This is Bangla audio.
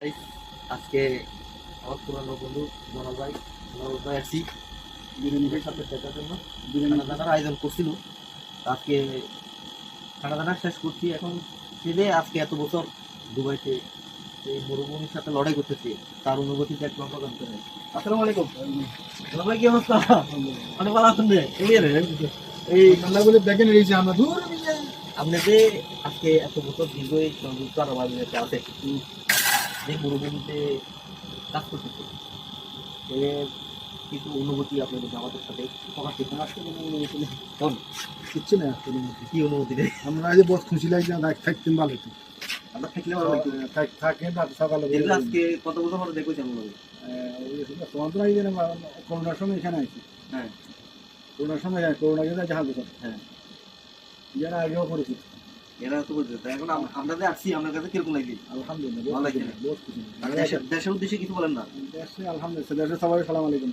গাইস, আজকে আমার পুরানো বন্ধু মনোজ ভাই আসছি বিরিয়ানির সাথে দেখার জন্য খানা দানার আয়োজন করছিল। আজকে খানা দানা শেষ করছি। এখন ছেলে আজকে এত বছর দুবাইতে এই মরুভূমির সাথে লড়াই করতেছে, তার অনুভূতিটা একটু আমরা জানতে চাই। আসসালামু আলাইকুম ভাই, কি অবস্থা? অনেক ভালো আছেন রে? এই ঠান্ডাগুলো দেখে নিয়েছি আমরা দূর আপনি যে আজকে এত বছর দীর্ঘ এই সংযুক্ত আরব আমিরাতে আছে, যে মরুভূমিতে কাজ করতেছে, এর কিছু অনুভূতি আপনাদের আমাদের সাথে প্রকাশ করতে আসলে কোনো অনুভূতি নেই, কোন কিচ্ছু নেই আসলে অনুভূতি। কি অনুভূতি নেই? আমরা এই যে বহুত খুশি লাগছে, থাকতেন ভালো হতো। আমরা থাকলে ভালো হতো। থাকেন রাত সকালে যেগুলো আজকে কত বছর পরে দেখেছি আমরা। তোমার তো নাই যেন করোনার সময় এখানে আছি। হ্যাঁ করোনার সময় করোনা গেলে জাহাজ করে হ্যাঁ, যারা আগেও করেছি। এরা তো বলছে। তাই এখন আমরা যে আসছি, আপনার কাছে কিরকম লাগছে? আলহামদুলিল্লাহ ভালো বহুত লাগছে। খুশি, বহুত খুশি। দেশের উদ্দেশ্যে কিছু বলেন না? দেশে আলহামদুলিল্লাহ, দেশে সবাই সালাম আলাইকুম।